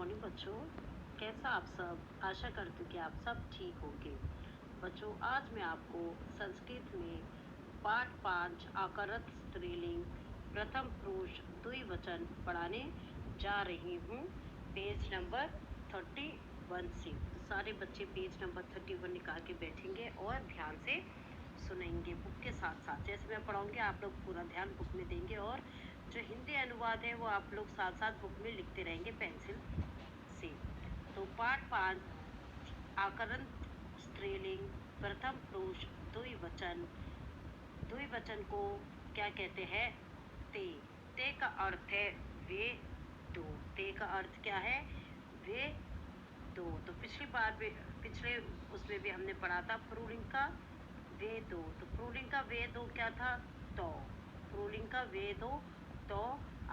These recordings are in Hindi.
मॉर्निंग बच्चों, कैसा आप सब। आशा करती हूँ कि आप सब ठीक होंगे। बच्चों, आज मैं आपको संस्कृत में पाठ 5 आकारत स्त्रीलिंग प्रथम पुरुष द्विवचन पढ़ाने जा रही हूँ, पेज नंबर 31 से। तो सारे बच्चे पेज नंबर 31 निकाल के बैठेंगे और ध्यान से सुनेंगे बुक के साथ साथ। जैसे मैं पढ़ाऊँगी आप लोग पूरा ध्यान बुक में देंगे और जो हिंदी अनुवाद है वो आप लोग साथ साथ बुक में लिखते रहेंगे पेंसिल से। तो पाठ 5 आकरण स्त्रीलिंग प्रथम पुरुष द्विवचन। द्विवचन को क्या कहते हैं? ते। ते का अर्थ है वे दो। ते का अर्थ क्या है? वे दो। तो पिछले उसमें भी हमने पढ़ा था पुल्लिंग का वे दो। तो पुल्लिंग का वे दो क्या था? तो। पुल्लिंग का वे दो तो।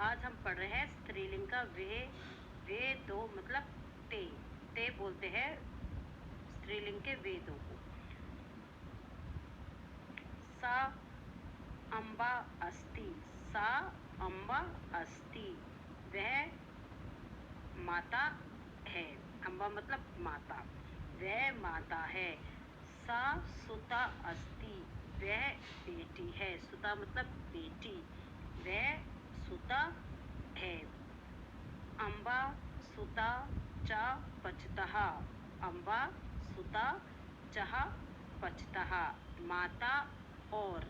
आज हम पढ़ रहे हैं स्त्रीलिंग का वे दो मतलब ते। ते बोलते हैं स्त्रीलिंग के वे दो को। सा अम्बा अस्ति। सा अम्बा अस्ति, वह माता है। अम्बा मतलब माता, वह माता है। सा सुता अस्ति, वह बेटी है। सुता मतलब बेटी, वह सुता है। अम्बा सुता च पचतः। अम्बा सुता चह पचतः, माता और।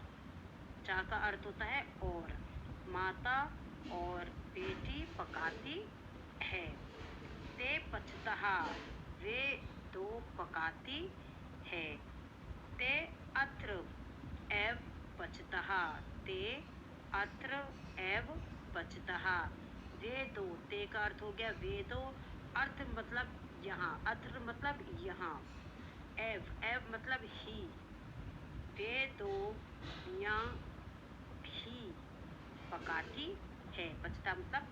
चा का अर्थ होता है और। माता और बेटी पकाती है। ते पचतः, वे दो पकाती है। ते अत्र एव पचतः, ते अत्र एव पचतः, वे दो। ते का अर्थ हो गया वे दो। अर्थ मतलब यहाँ, अत्र मतलब यहाँ। एव मतलब ही। वे दो यहाँ ही पकाती है। पचता मतलब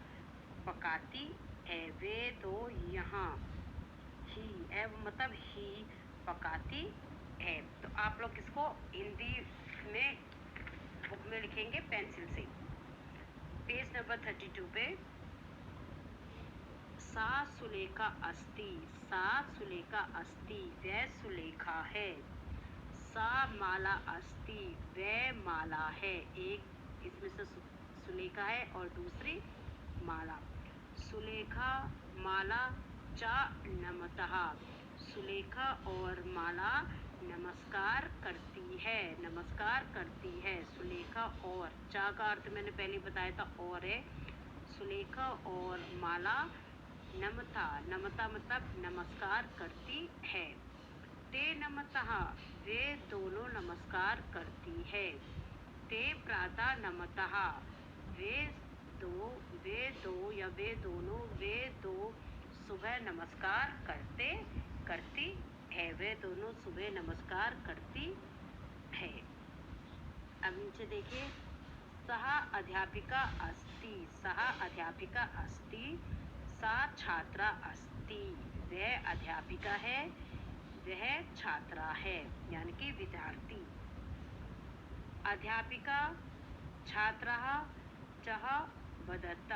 पकाती है। वे दो यहाँ ही, एव मतलब ही पकाती है। तो आप लोग इसको हिंदी में बुक में लिखेंगे पेंसिल से। पेज नंबर 32 पे सा सुलेखा अस्ति। सा सुलेखा अस्ति, वह सुलेखा है। सा माला अस्ति, वह माला है। एक इसमें से सुलेखा है और दूसरी माला। सुलेखा माला च नमतः, सुलेखा और माला नमस्कार करती है। नमस्कार करती है सुलेखा और। चा का अर्थ मैंने पहले बताया था और है। सुलेखा और माला नमता। नमता मतलब नमस्कार करती है। ते नमतः, वे दोनों नमस्कार करती है। ते प्रातः नमतः, वे दो या वे दोनों, वे दो सुबह नमस्कार करती है। वे दोनों सुबह नमस्कार करती है। अब नीचे देखिए, सह अध्यापिका अस्ति। सह अध्यापिका अस्ति, सा छात्रा अस्ति, वह अध्यापिका है, वह छात्रा है, यानी कि विद्यार्थी। अध्यापिका छात्रः चह वदत,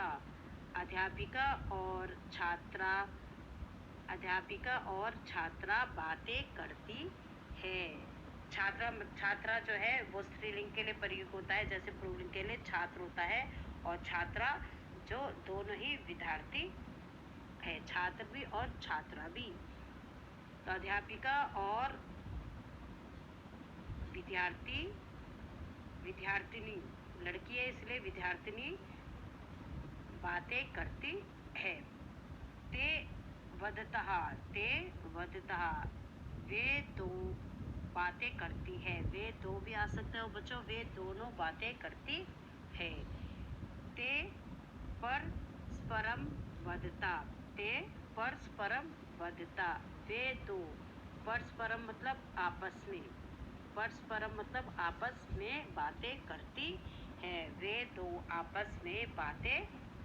अध्यापिका और छात्रा बातें करती है। छात्रा जो है वो स्त्रीलिंग के लिए प्रयोग होता है, जैसे पुल्लिंग के लिए छात्र होता है, और छात्रा जो दोनों ही विद्यार्थी है, छात्र भी और छात्रा भी। तो अध्यापिका और विद्यार्थिनी लड़की है इसलिए विद्यार्थिनी बातें करती है। ते वदतः, वे दो बातें करती है। वे दो भी आ सकते हो बच्चों, वे दोनों बातें करती है। ते परस्परम वदता, ते परस्परम वदता, वे दो। परस्परम मतलब आपस में, परस्परम मतलब आपस में बातें करती है। वे दो आपस में बातें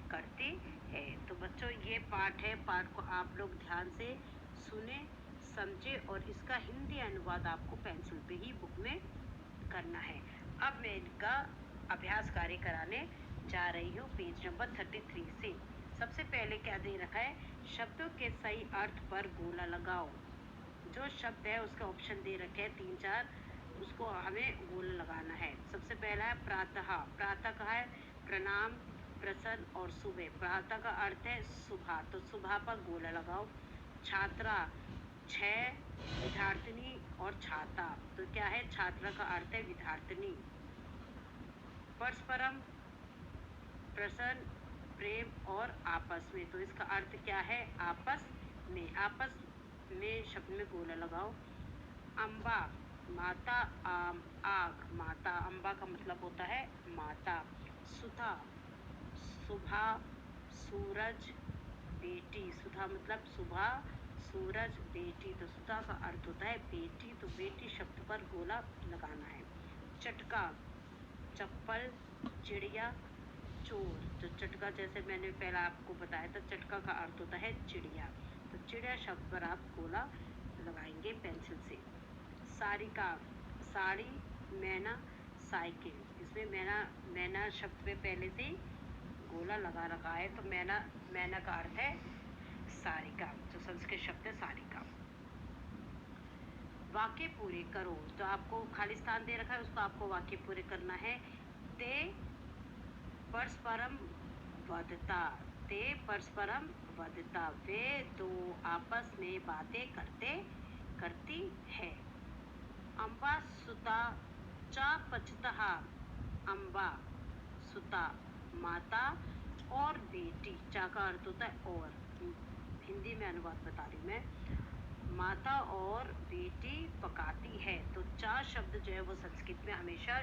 करती है। तो बच्चों ये पाठ है, पाठ को आप लोग ध्यान से सुने समझे और इसका हिंदी अनुवाद आपको पेंसिल पे ही बुक में करना है। अब मैं इनका अभ्यास कार्य कराने जा रही हूँ पेज नंबर 33 से। सबसे पहले क्या दे रखा है, शब्दों के सही अर्थ पर गोला लगाओ। जो शब्द है उसके ऑप्शन दे रखे हैं 3-4, उसको हमें गोला लगाना है। सबसे पहला है प्रातः। प्रातः का है प्रणाम, प्रसन्न और सुबह। प्रातः का अर्थ है सुबह, तो सुबह पर गोला लगाओ। छात्रा 6, विद्यार्थिनी और छाता, तो क्या है, छात्रा का अर्थ है विद्यार्थिनी। परस्परम प्रसन्न, प्रेम और आपस में, तो इसका अर्थ क्या है, आपस में। आपस में शब्द में गोला लगाओ। अम्बा माता, आम आग माता, अम्बा का मतलब होता है माता। सुधा सुबह, सूरज बेटी, सुधा मतलब सुबह, सूरज बेटी, तो सुधा का अर्थ होता है बेटी, तो बेटी शब्द पर गोला लगाना है। चटका चप्पल, चिड़िया, चोर, तो चटका जैसे मैंने पहला आपको बताया था, चटका का अर्थ होता है चिड़िया, तो चिड़िया शब्द पर आप गोला लगाएंगे पेंसिल से। सारिका साड़ी, मैना साइकिल, इसमें मैना शब्द पे पहले से ही गोला लगा रखा है, तो मैना का अर्थ है सारिका, जो संस्कृत शब्द है सारिका। वाक्य पूरे करो, तो आपको खाली स्थान दे रखा है, उसको आपको वाक्य पूरे करना है। ते परस्परम वदता, ते परस्परम वदता, वे दो आपस में बातें करती है। अम्बा सुता चा पचतः, अम्बा सुता माता और बेटी, चा का अर्थ होता है और, हिंदी में अनुवाद बता रही मैं, माता और बेटी पकाती है, तो चा शब्द जो है वो संस्कृत में हमेशा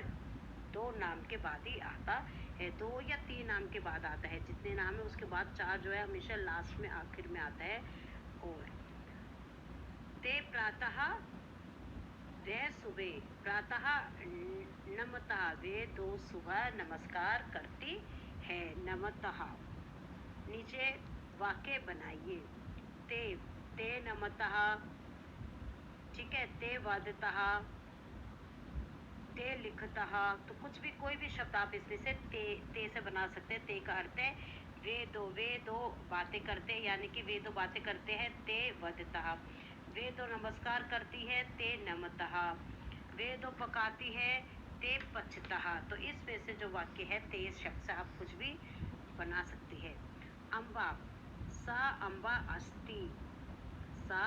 2 नाम के बाद ही आता है, 2 या 3 नाम के बाद आता है, जितने नाम है उसके बाद 4 जो है हमेशा लास्ट में आखिर में आता है। और ते प्रातः वे सुबह, प्रातः नमतः, वे दो सुबह नमस्कार करती है, नमतः। नीचे वाक्य बनाइए। ते नमतः, ठीक है, ते वदतः, ते लिखतः, तो कुछ भी कोई भी शब्द आप इसमें से ते से बना सकते हैं। ते का अर्थ है वे दो बातें करते हैं, यानी कि वे दो बातें करते हैं, ते वदतः। वे दो नमस्कार करती है, ते नमतः। वे दो पकाती है, ते पचतः। तो इसमें से जो वाक्य है ते शब्द से आप कुछ भी बना सकती है। अम्बा सा अम्बा अस्ति, सा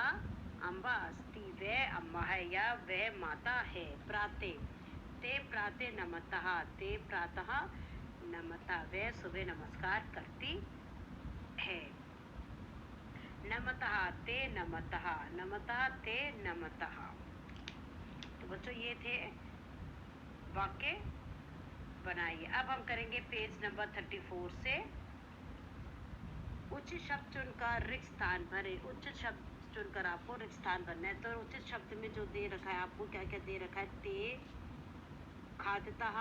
अम्बा अस्ति, वह अम्मा है या वह माता है। प्राते ते प्राते नमतः, ते प्रातः नमतः, वह सुबह नमस्कार करती है। नमतः ते नमतः, नमतः ते नमतः। तो बच्चों ये थे वाक्य बनाइए। अब हम करेंगे पेज नंबर 34 से। उचित शब्द चुनकर रिक्त स्थान भरे, उचित शब्द चुनकर आपको रिक्त स्थान भरना है। तो उचित शब्द में जो दे रखा है आपको, क्या क्या दे रखा है, ते खादतः,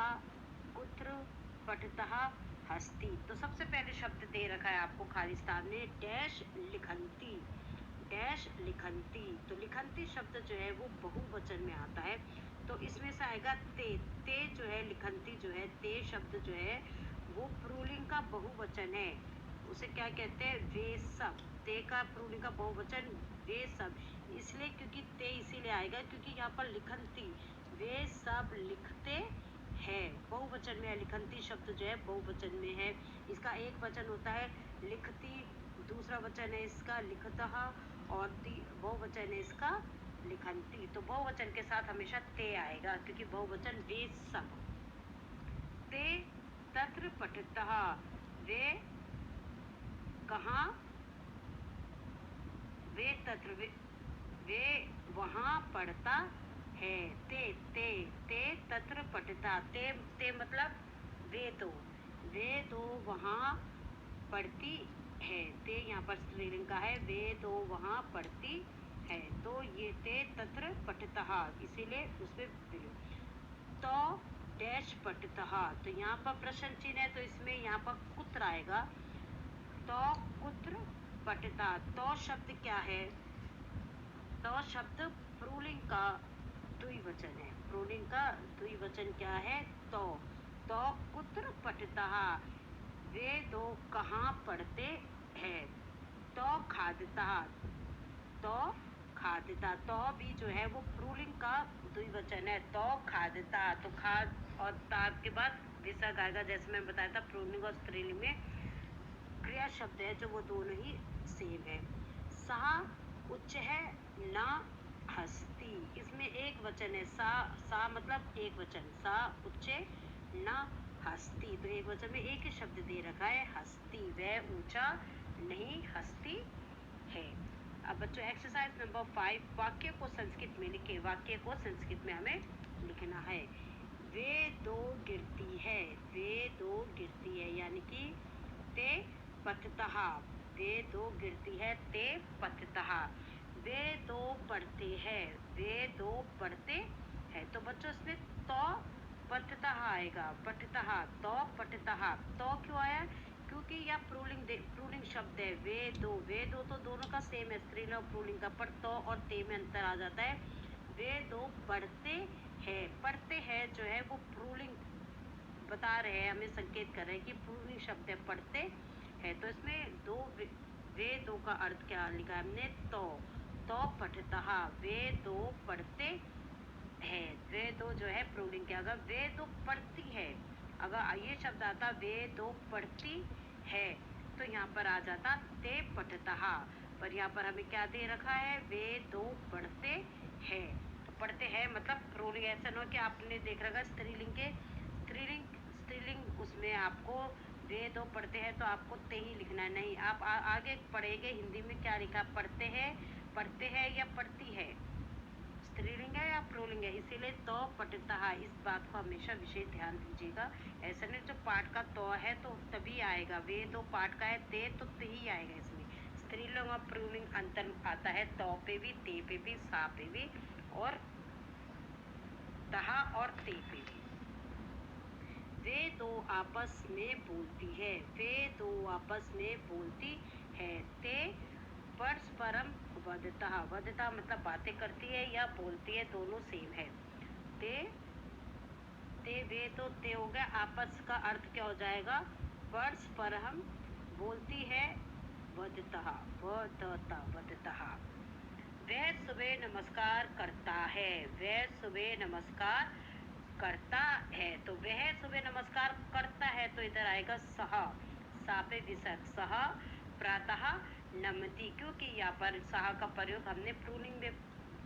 कुत्र, पठतः, हस्ती। तो सबसे पहले शब्द दे रखा है आपको खाली स्थान में, डैश लिखंती, डैश लिखंती। तो लिखंती शब्द जो है वो बहुवचन में आता है, तो इसमें से आएगा ते। ते जो है लिखंती जो है, ते शब्द जो है वो पुल्लिंग का बहुवचन है, उसे क्या कहते हैं, वे सब। ते का पुल्लिंग का बहुवचन वे सब, इसलिए क्योंकि ते इसीलिए आएगा क्योंकि यहाँ पर लिखंती, वे सब लिखते हैं, बहुवचन में है। लिखंती शब्द जो है बहुवचन में है, इसका एक वचन होता है लिखती, दूसरा वचन है इसका लिखतः, और बहुवचन है इसका लिखंती। तो बहुवचन के साथ हमेशा ते आएगा क्योंकि बहुवचन वे सब। ते तत्र पठतः, वे कहाँ, वे तत्र वे वहाँ पढ़ता है। ते तत्र पठता, ते मतलब वे दो वहाँ पढ़ती है। ते यहाँ पर स्त्रीलिंग का है, वे दो वहाँ पढ़ती है, तो ये ते तत्र पठतः, इसीलिए उसमें तो डैश पठतः। तो यहाँ पर प्रश्न चिन्ह है, तो इसमें यहाँ पर कुत्र आएगा, तो कुत्र पठता। तो शब्द क्या है, तो शब्द पुल्लिंग का द्विवचन है, पुल्लिंग का द्विवचन क्या है, तो कुत्र पठतः, वे दो कहाँ पढ़ते हैं? तो खादता, तो खादता, तो भी जो है वो प्रूलिंग का द्विवचन है। तो खादता, तो खाद और ता के बाद विसर्ग आएगा। जैसे मैंने बताया था प्रूलिंग और स्त्रीलिंग में क्रिया शब्द है जो वो दोनों ही सेम है। सहा उच्च है, ना हस्ती, इसमें एक वचन है। सा मतलब एक वचन, सा उच्च ना हस्ती, तो एक वचन में एक ही शब्द दे रखा है हस्ती। वह ऊंचा नहीं हस्ती है। अब बच्चों एक्सरसाइज नंबर 5, वाक्य को संस्कृत में लिखे। वाक्य को संस्कृत में हमें लिखना है। वे दो गिरती है, वे दो गिरती है, यानी कि ते पततः, वे दो गिरती है ते पततः। वे दो पढ़ते हैं, वे दो पढ़ते हैं। तो बच्चों इसमें तो पततः आएगा, पठतः, तो पठतः। तो क्यों आया? क्योंकि यह प्रूलिंग शब्द है। वे दो तो दोनों का सेम है, स्त्रीलिंग और प्रूलिंग का, पर तो और ते में अंतर आ जाता है। वे दो पढ़ते हैं, पढ़ते हैं जो है वो प्रूलिंग बता रहे हैं, हमें संकेत कर रहे हैं कि प्रूलिंग शब्द है पढ़ते हैं। तो इसमें वे दो का अर्थ क्या लिखा है हमने? तो पठतः, वे दो पढ़ते हैं। वे दो जो है प्रूलिंग क्या होगा? वे दो पढ़ती है। अगर ये शब्द आता वे दो पढ़ती है तो यहाँ पर आ जाता ते पठतः, पर यहाँ पर हमें क्या दे रखा है? वे दो पढ़ते हैं। तो पढ़ते हैं मतलब प्रूलिंग। ऐसा ना हो कि आपने देख रखा स्त्रीलिंग उसमें आपको वे दो पढ़ते हैं तो आपको ते ही लिखना है। नहीं, आप आगे पढ़ेंगे हिंदी में क्या लिखा, पढ़ते हैं या पढ़ती है, स्त्रीलिंग है या प्रोलिंग है, इसीलिए तो पठतः। इस बात को हमेशा विशेष ध्यान दीजिएगा। ऐसा नहीं जो पाठ का तो है तो तभी आएगा, वे दो पाठ का है ते तो ते ही आएगा। इसमें स्त्रीलिंग और प्रोलिंग अंतर आता है तो पे भी, ते पे भी, सा पे भी और तहा और ते पे भी। वे दो आपस में बोलती है, वे दो आपस में बोलती है। ते परस्परम वदतः, वदतः मतलब बातें करती है या बोलती है, दोनों सेम है। ते वे तो ते हो गया, आपस का अर्थ क्या हो जाएगा? परस्परम बोलती है, वदतः, वदतः। वह सुबह नमस्कार करता है, वह सुबह नमस्कार करता है। तो वह सुबह नमस्कार करता है तो इधर आएगा सह, सा पे विसर्ग, सह प्रातः नमति, क्योंकि यहाँ पर सह का प्रयोग हमने प्रूलिंग में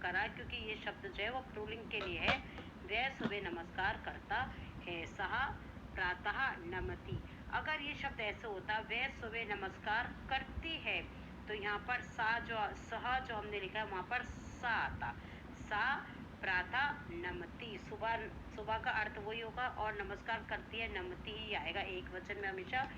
करा, क्योंकि ये शब्द जो है वो प्रूलिंग के लिए है। वह सुबह नमस्कार करता है, सह प्रातः नमति। अगर ये शब्द ऐसे होता वह सुबह नमस्कार करती है तो यहाँ पर सह जो हमने लिखा है वहाँ पर सा आता, सा प्रातः नमति, सुबह का अर्थ वही होगा और नमस्कार करती है नमति ही आएगा। एक वचन में हमेशा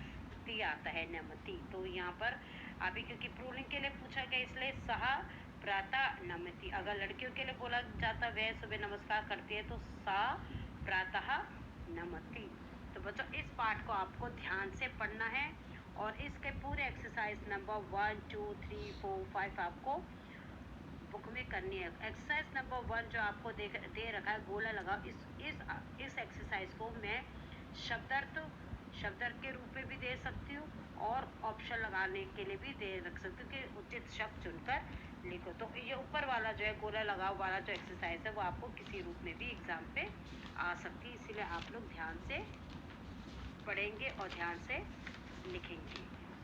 ती आता है, नमति। तो यहाँ पर अभी क्योंकि प्रूलिंग के लिए पूछा गया इसलिए सह प्रातः नमति। अगर लड़कियों के लिए बोला जाता वह सुबह नमस्कार करती है तो सा प्रातः नमति। तो बच्चों इस पाठ को आपको ध्यान से पढ़ना है और इसके पूरे एक्सरसाइज नंबर 1, 2, 3, 4, 5 आपको बुक में करनी है। एक्सरसाइज नंबर 1 जो आपको दे रखा है गोला लगाओ, इस एक्सरसाइज को मैं शब्दार्थ के रूप में भी दे सकती हूँ और ऑप्शन लगाने के लिए भी दे रख सकती हूँ कि उचित शब्द चुनकर लिखो। तो ये ऊपर वाला जो है गोला लगाओ वाला जो एक्सरसाइज है वो आपको किसी रूप में भी एग्जाम पे आ सकती है, इसीलिए आप लोग ध्यान से पढ़ेंगे और ध्यान से लिखेंगे।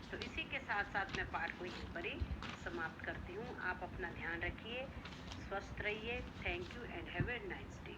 तो इसी के साथ साथ मैं पाठ को यहीं पर ही समाप्त करती हूँ। आप अपना ध्यान रखिए, स्वस्थ रहिए। Thank you and have a nice day.